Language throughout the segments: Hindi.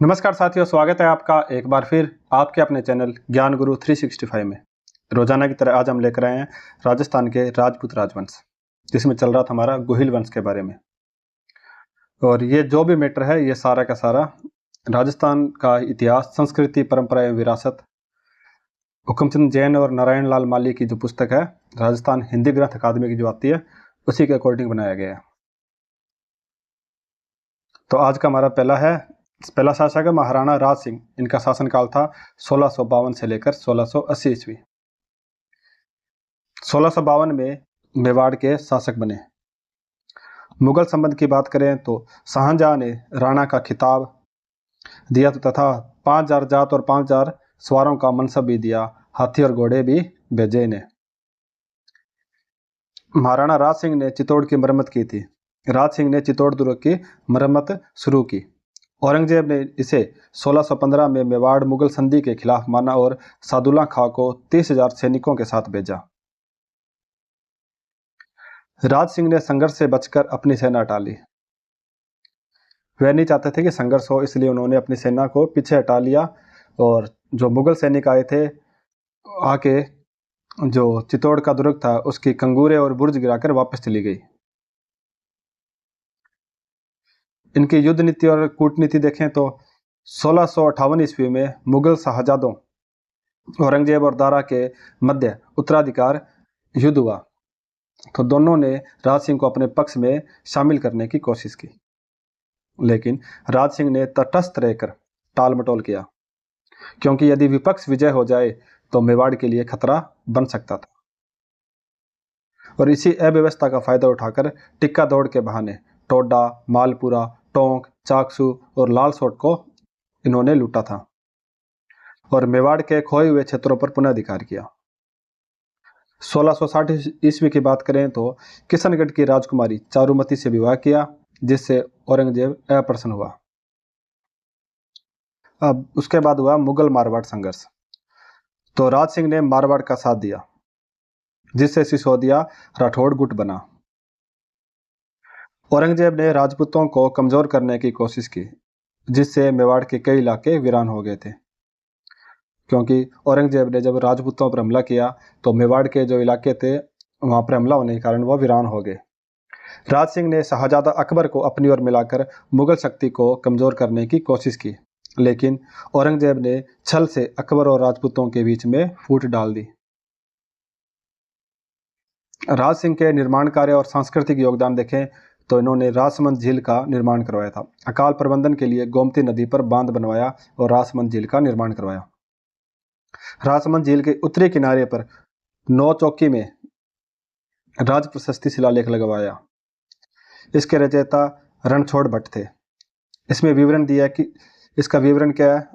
नमस्कार साथियों, स्वागत है आपका एक बार फिर आपके अपने चैनल ज्ञान गुरु 365 में। रोजाना की तरह आज हम लेकर आए हैं राजस्थान के राजपूत राजवंश, जिसमें चल रहा था हमारा गोहिल वंश के बारे में। और ये जो भी मैटर है ये सारा का सारा राजस्थान का इतिहास, संस्कृति, परंपरा एवं विरासत हुक्मचंद जैन और नारायण लाल माली की जो पुस्तक है राजस्थान हिंदी ग्रंथ अकादमी की जो आती है उसी के अकॉर्डिंग बनाया गया है। तो आज का हमारा पहला शासक है महाराणा राज सिंह। इनका शासनकाल था 1652 से लेकर 1680 ईस्वी। 1652 में मेवाड़ के शासक बने। मुगल संबंध की बात करें तो शाहजहां ने राणा का खिताब दिया तथा 5000 जात और 5000 सवारों का मनसब भी दिया। हाथी और घोड़े भी भेजे इन्हें। महाराणा राज सिंह ने चित्तौड़ की मरम्मत की थी। राज सिंह ने चित्तौड़ दुर्ग की मरम्मत शुरू की। औरंगजेब ने इसे 1615 में मेवाड़ मुगल संधि के खिलाफ माना और सादुल्ला खां को 30,000 सैनिकों के साथ भेजा। राज सिंह ने संघर्ष से बचकर अपनी सेना हटा ली। वे नहीं चाहते थे कि संघर्ष हो, इसलिए उन्होंने अपनी सेना को पीछे हटा लिया और जो मुगल सैनिक आए थे आके जो चित्तौड़ का दुर्ग था उसकी कंगूरे और बुर्ज गिराकर वापस चली गई। इनकी युद्ध नीति और कूटनीति देखें तो 1658 ईस्वी में मुगल शाहजादों औरंगजेब और दारा के मध्य उत्तराधिकार युद्ध हुआ, तो दोनों ने राज सिंह को अपने पक्ष में शामिल करने की कोशिश की, लेकिन राज सिंह ने तटस्थ रहकर टाल मटोल किया, क्योंकि यदि विपक्ष विजय हो जाए तो मेवाड़ के लिए खतरा बन सकता था। और इसी अव्यवस्था का फायदा उठाकर टिक्का दौड़ के बहाने टोडा, मालपुरा, टोंक, चाकसू और लालसोट को इन्होंने लूटा था और मेवाड़ के खोए हुए क्षेत्रों पर पुनः अधिकार किया। 1660 ईस्वी की बात करें तो किशनगढ़ की राजकुमारी चारुमती से विवाह किया, जिससे औरंगजेब अप्रसन्न हुआ। अब उसके बाद हुआ मुगल मारवाड़ संघर्ष। तो राज सिंह ने मारवाड़ का साथ दिया, जिससे सिसोदिया राठौड़ गुट बना। औरंगजेब ने राजपूतों को कमजोर करने की कोशिश की, जिससे मेवाड़ के कई इलाके वीरान हो गए थे। क्योंकि औरंगजेब ने जब राजपूतों पर हमला किया तो मेवाड़ के जो इलाके थे वहां पर हमला होने के कारण वह वीरान हो गए। राज सिंह ने शाहजादा अकबर को अपनी ओर मिलाकर मुगल शक्ति को कमजोर करने की कोशिश की, लेकिन औरंगजेब ने छल से अकबर और राजपूतों के बीच में फूट डाल दी। राज सिंह के निर्माण कार्य और सांस्कृतिक योगदान देखें तो इन्होंने राजसमंद झील का निर्माण करवाया था। अकाल प्रबंधन के लिए गोमती नदी पर बांध बनवाया और राजसमंद झील का निर्माण करवाया। राजसमंद झील के उत्तरी किनारे पर नौ चौकी में राज प्रशस्ति शिलालेख लगवाया। इसके रचयिता रणछोड़ भट्ट थे। इसमें विवरण दिया कि इसका विवरण क्या है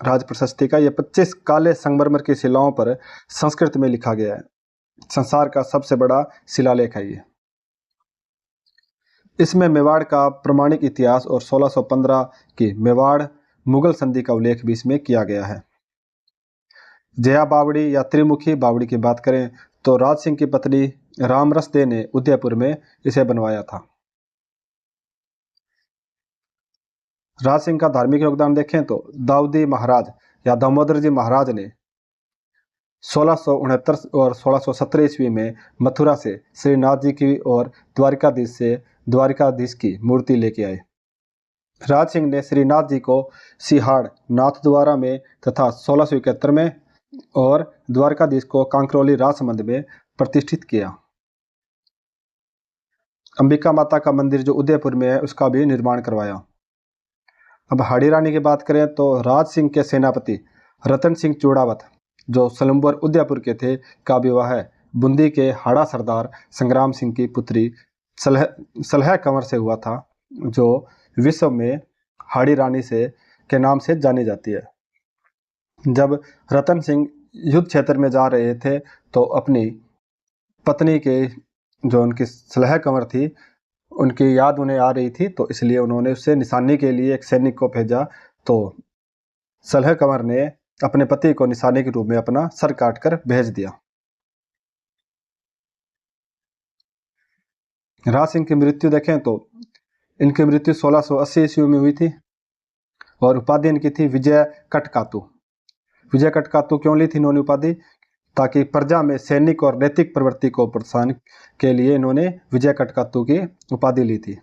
राज प्रशस्ति का। यह 25 काले संगमरमर की शिलाओं पर संस्कृत में लिखा गया है। संसार का सबसे बड़ा शिलालेख है ये। इसमें मेवाड़ का प्रमाणिक इतिहास और 1615 की मेवाड़ मुगल संधि का उल्लेख भी इसमें किया गया है। जया बावड़ी या त्रिमुखी बावड़ी की बात करें तो राज सिंह की पत्नी रामरस दे ने उदयपुर में इसे बनवाया था। राज सिंह का धार्मिक योगदान देखें तो दाऊदी महाराज या दामोदर जी महाराज ने 1669 और 1617 ईस्वी में मथुरा से श्रीनाथ जी की और द्वारिकाधीश की मूर्ति लेके आए। राज सिंह ने श्रीनाथ जी को सिहाड़ नाथद्वारा में तथा 1671 में और द्वारकाधीश को कांकरोली राजसमंद में प्रतिष्ठित किया। अंबिका माता का मंदिर जो उदयपुर में है उसका भी निर्माण करवाया। अब हाड़ी रानी की बात करें तो राज सिंह के सेनापति रतन सिंह चूड़ावत जो सलम्बर उदयपुर के थे का विवाह बूंदी के हाड़ा सरदार संग्राम सिंह की पुत्री सलह कंवर से हुआ था, जो विश्व में हाड़ी रानी से के नाम से जानी जाती है। जब रतन सिंह युद्ध क्षेत्र में जा रहे थे तो अपनी पत्नी के जो उनकी सलह कंवर थी उनकी याद उन्हें आ रही थी, तो इसलिए उन्होंने उससे निशानी के लिए एक सैनिक को भेजा। तो सलह कंवर ने अपने पति को निशाने के रूप में अपना सर काटकर भेज दिया। राज सिंह की मृत्यु देखें तो इनकी मृत्यु 1680 ईस्वी में हुई थी और उपाधि इनकी थी विजय कटकातु। विजय कटकातु क्यों ली थी इन्होंने उपाधि? ताकि प्रजा में सैनिक और नैतिक प्रवृत्ति को प्रोत्साहन के लिए इन्होंने विजय कटकातु की उपाधि ली थी।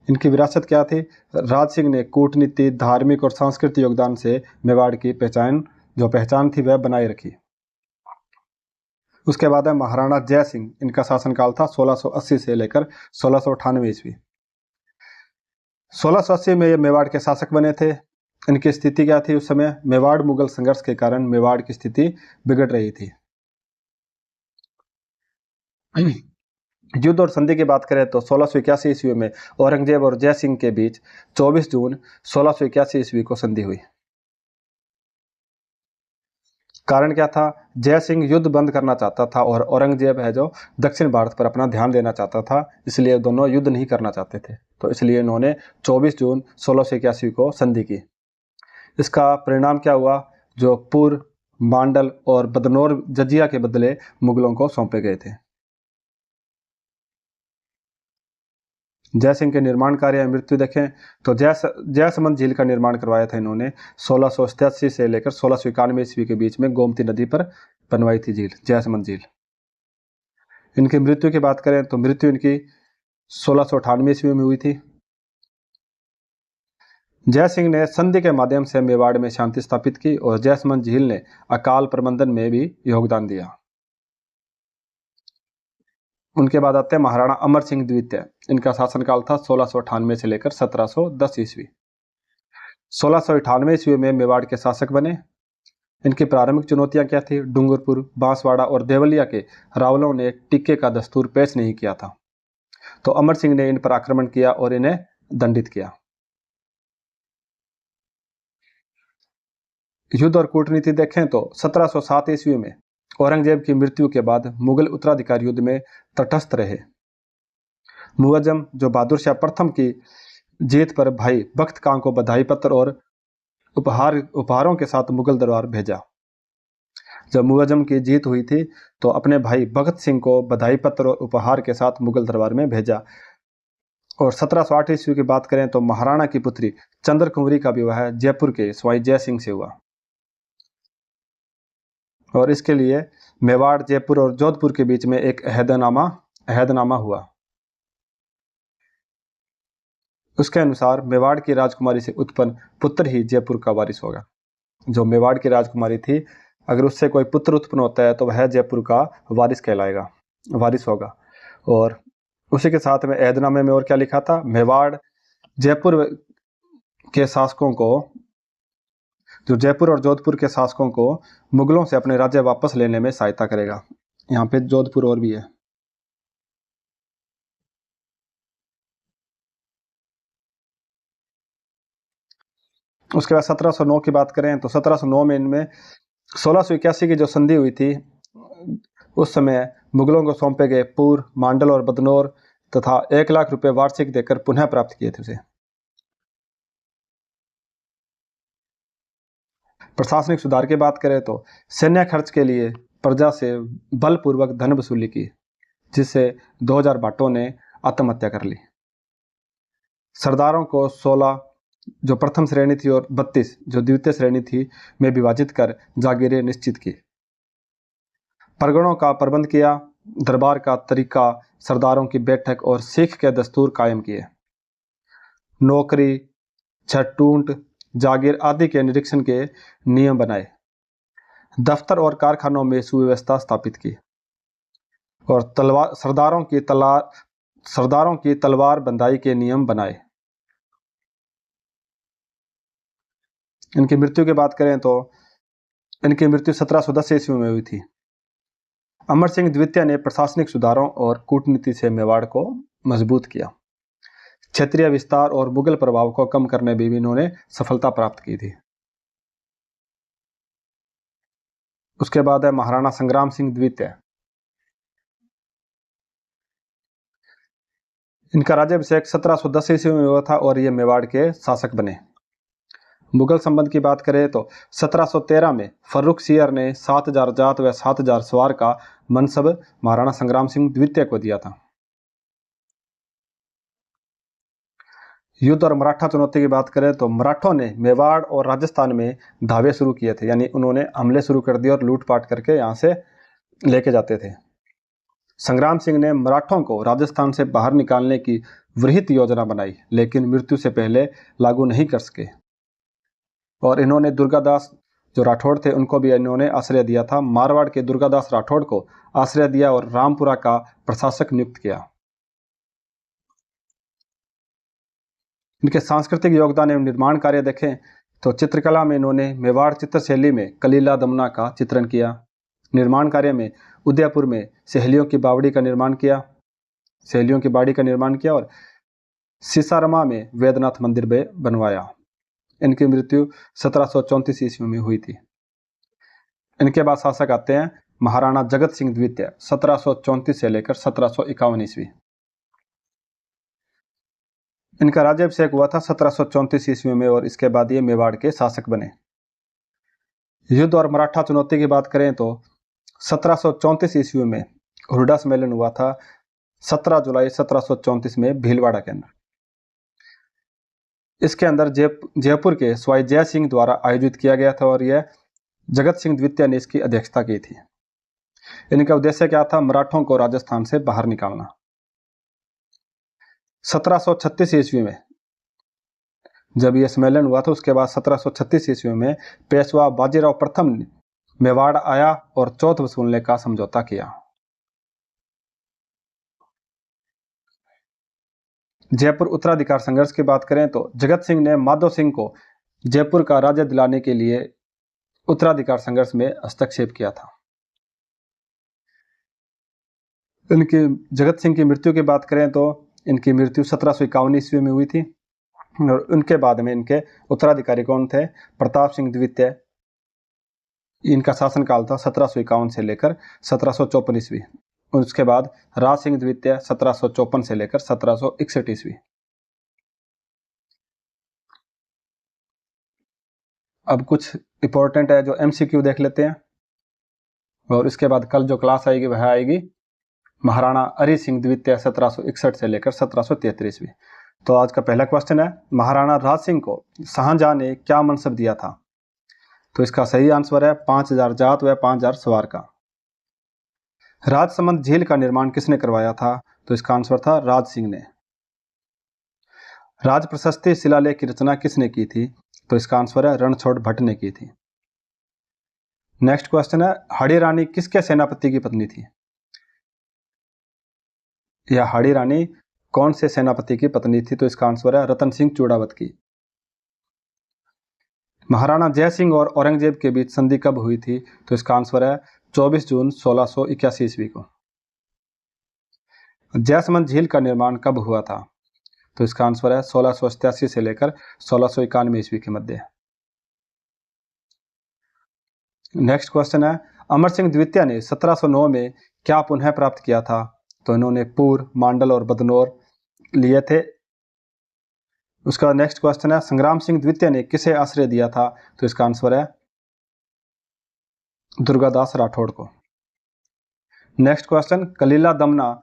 इनकी विरासत क्या थी? राज सिंह ने कूटनीति, धार्मिक और सांस्कृतिक योगदान से मेवाड़ की पहचान थी वह बनाए रखी। उसके बाद है महाराणा जय सिंह। इनका शासनकाल था 1680 से लेकर 1698 ईस्वी। 1680 में ये मेवाड़ के शासक बने थे। इनकी स्थिति क्या थी उस समय? मेवाड़ मुगल संघर्ष के कारण मेवाड़ की स्थिति बिगड़ रही थी। युद्ध और संधि की बात करें तो 1681 ईस्वी में औरंगजेब और जय सिंह के बीच 24 जून 1681 ईस्वी को संधि हुई। कारण क्या था? जय सिंह युद्ध बंद करना चाहता था और औरंगजेब है जो दक्षिण भारत पर अपना ध्यान देना चाहता था, इसलिए दोनों युद्ध नहीं करना चाहते थे। तो इसलिए इन्होंने 24 जून 1681 को संधि की। इसका परिणाम क्या हुआ? जोधपुर, मांडल और बदनौर जजिया के बदले मुगलों को सौंपे गए थे। जय सिंह के निर्माण कार्य या मृत्यु देखें तो जयसमंद झील का निर्माण करवाया था इन्होंने 1687 से लेकर 1691 ईस्वी के बीच में गोमती नदी पर बनवाई थी झील, जयसमंद झील। इनकी मृत्यु की बात करें तो मृत्यु इनकी 1698 ईस्वी में हुई थी। जय सिंह ने संधि के माध्यम से मेवाड़ में शांति स्थापित की और जयसमंद झील ने अकाल प्रबंधन में भी योगदान दिया। उनके बाद आते हैं महाराणा अमर सिंह द्वितीय। इनका शासनकाल था 1698 से लेकर 1710 ईस्वी। 1698 ईस्वी में मेवाड़ के शासक बने। इनकी प्रारंभिक चुनौतियां क्या थी? डूंगरपुर, बांसवाड़ा और देवलिया के रावलों ने टिक्के का दस्तूर पेश नहीं किया था, तो अमर सिंह ने इन पर आक्रमण किया और इन्हें दंडित किया। युद्ध और कूटनीति देखें तो 1707 ईस्वी में औरंगजेब की मृत्यु के बाद मुगल उत्तराधिकारी युद्ध में तटस्थ रहे। मुअज्जम जो बहादुर शाह प्रथम की जीत पर भाई बख्त खां को बधाई पत्र और उपहारों के साथ मुगल दरबार भेजा। जब मुअज्जम की जीत हुई थी तो अपने भाई भगत सिंह को बधाई पत्र और उपहार के साथ मुगल दरबार में भेजा। और 1708 ईस्वी की बात करें तो महाराणा की पुत्री चंद्र कुंवरी का विवाह जयपुर के स्वाई जय सिंह से हुआ और इसके लिए मेवाड़, जयपुर और जोधपुर के बीच में एक अहदनामा हुआ। उसके अनुसार मेवाड़ की राजकुमारी से उत्पन्न पुत्र ही जयपुर का वारिस होगा। जो मेवाड़ की राजकुमारी थी, अगर उससे कोई पुत्र उत्पन्न होता है तो वह जयपुर का वारिस होगा। और उसी के साथ में अहदनामे में और क्या लिखा था? मेवाड़ जयपुर के शासकों को, जो जयपुर और जोधपुर के शासकों को मुगलों से अपने राज्य वापस लेने में सहायता करेगा। यहाँ पे जोधपुर और भी है। उसके बाद 1709 की बात करें तो 1709 में इनमें 1681 की जो संधि हुई थी उस समय मुगलों को सौंपे गए पूर, मांडल और बदनौर तथा 1 लाख रुपए वार्षिक देकर पुनः प्राप्त किए थे उसे। प्रशासनिक सुधार की बात करें तो सैन्य खर्च के लिए प्रजा से बलपूर्वक धन वसूली की, जिससे 2000 भाटों ने आत्महत्या कर ली। सरदारों को 16 जो प्रथम श्रेणी थी और 32 जो द्वितीय श्रेणी थी में विभाजित कर जागीरें निश्चित की। परगणों का प्रबंध किया। दरबार का तरीका, सरदारों की बैठक और सिख के दस्तूर कायम किए। नौकरी, छटूंट, जागीर आदि के निरीक्षण के नियम बनाए। दफ्तर और कारखानों में सुव्यवस्था स्थापित की और सरदारों की तलवार बंदाई के नियम बनाए। इनकी मृत्यु की बात करें तो इनकी मृत्यु 1710 ईस्वी में हुई थी। अमर सिंह द्वितीय ने प्रशासनिक सुधारों और कूटनीति से मेवाड़ को मजबूत किया। क्षेत्रीय विस्तार और मुगल प्रभाव को कम करने में भी इन्होंने सफलता प्राप्त की थी। उसके बाद है महाराणा संग्राम सिंह द्वितीय। इनका राज्याभिषेक 1710 ईस्वी में हुआ था और ये मेवाड़ के शासक बने। मुगल संबंध की बात करें तो 1713 में फर्रुख सियर ने 7000 जात व 7000 सवार का मनसब महाराणा संग्राम सिंह द्वितीय को दिया था। युद्ध और मराठा चुनौती की बात करें तो मराठों ने मेवाड़ और राजस्थान में धावे शुरू किए थे, यानी उन्होंने हमले शुरू कर दिए और लूटपाट करके यहाँ से लेके जाते थे। संग्राम सिंह ने मराठों को राजस्थान से बाहर निकालने की वृहत योजना बनाई, लेकिन मृत्यु से पहले लागू नहीं कर सके। और इन्होंने दुर्गादास जो राठौड़ थे उनको भी इन्होंने आश्रय दिया था। मारवाड़ के दुर्गादास राठौड़ को आश्रय दिया और रामपुरा का प्रशासक नियुक्त किया। इनके सांस्कृतिक योगदान एवं निर्माण कार्य देखें तो चित्रकला में इन्होंने मेवाड़ चित्रशैली में कलीला दमना का चित्रण किया। निर्माण कार्य में उदयपुर में सहेलियों की बावड़ी का निर्माण किया और सिसारमा में वैद्यनाथ मंदिर बनवाया। इनकी मृत्यु 1734 ईस्वी में हुई थी। इनके बाद शासक आते हैं महाराणा जगत सिंह द्वितीय 1734 से लेकर 1751 ईस्वी। इनका राज्याभिषेक हुआ था 1734 ईस्वी में और इसके बाद ये मेवाड़ के शासक बने। युद्ध और मराठा चुनौती की बात करें तो 1734 ईस्वी में हुरडा सम्मेलन हुआ था 17 जुलाई 1734 में भीलवाड़ा के अंदर। इसके अंदर जयपुर के स्वाई जय सिंह द्वारा आयोजित किया गया था और यह जगत सिंह द्वितीय ने इसकी अध्यक्षता की थी। इनका उद्देश्य क्या था? मराठों को राजस्थान से बाहर निकालना। 1736 ईस्वी में जब यह सम्मेलन हुआ था उसके बाद 1736 ईस्वी में पेशवा बाजीराव प्रथम ने मेवाड़ आया और चौथ वसूलने का समझौता किया। जयपुर उत्तराधिकार संघर्ष की बात करें तो जगत सिंह ने माधो सिंह को जयपुर का राज्य दिलाने के लिए उत्तराधिकार संघर्ष में हस्तक्षेप किया था। इनकी जगत सिंह की मृत्यु की बात करें तो इनकी मृत्यु 1751 ईस्वी में हुई थी और उनके बाद में इनके उत्तराधिकारी कौन थे? प्रताप सिंह द्वितीय। इनका शासनकाल था 1751 से लेकर 1754 ईस्वी। उसके बाद राज सिंह द्वितीय 1754 से लेकर 1761 ईस्वी। अब कुछ इंपॉर्टेंट है जो एमसीक्यू देख लेते हैं और इसके बाद कल जो क्लास आएगी वह आएगी महाराणा हरि सिंह द्वितीय 1761 से लेकर 1773 ईस्वी। तो आज का पहला क्वेश्चन है महाराणा राज सिंह को शाहजहां ने क्या मनसब दिया था? तो इसका सही आंसर है 5000 जात व 5000 सवार का। राजसमंद झील का निर्माण किसने करवाया था? तो इसका आंसर था राज सिंह ने। राज प्रशस्ति शिलालेख की रचना किसने की थी? तो इसका आंसर है रणछोड़ भट्ट ने की थी। नेक्स्ट क्वेश्चन है हाड़ी रानी किसके सेनापति की पत्नी थी? यह हाड़ी रानी कौन से सेनापति की पत्नी थी? तो इसका आंसर है रतन सिंह चूड़ावत की। महाराणा जय सिंह और औरंगजेब के बीच संधि कब हुई थी? तो इसका आंसर है 24 जून 1681 ईस्वी को। जयसमंद झील का निर्माण कब हुआ था? तो इसका आंसर है 1687 से लेकर 1691 ईस्वी के मध्य। नेक्स्ट क्वेश्चन है अमर सिंह द्वितीय ने 1709 में क्या पुनः प्राप्त किया था? तो इन्होंने पूर, मांडल और बदनौर लिए थे। उसका नेक्स्ट क्वेश्चन है संग्राम सिंह द्वितीय ने किसे आश्रय दिया था? तो इसका आंसर है दुर्गादास राठौड़ को। नेक्स्ट क्वेश्चन कलीला दमना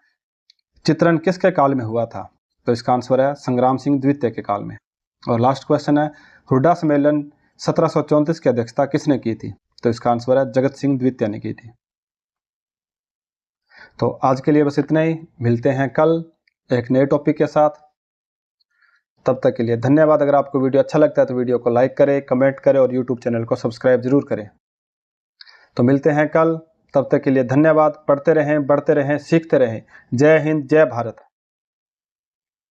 चित्रण किसके काल में हुआ था? तो इसका आंसर है संग्राम सिंह द्वितीय के काल में। और लास्ट क्वेश्चन है हुरडा सम्मेलन 1734 की अध्यक्षता किसने की थी? तो इसका आंसर है जगत सिंह द्वितीय ने की थी। तो आज के लिए बस इतना ही, मिलते हैं कल एक नए टॉपिक के साथ। तब तक के लिए धन्यवाद। अगर आपको वीडियो अच्छा लगता है तो वीडियो को लाइक करें, कमेंट करें और यूट्यूब चैनल को सब्सक्राइब जरूर करें। तो मिलते हैं कल, तब तक के लिए धन्यवाद। पढ़ते रहें, बढ़ते रहें, सीखते रहें। जय हिंद, जय भारत।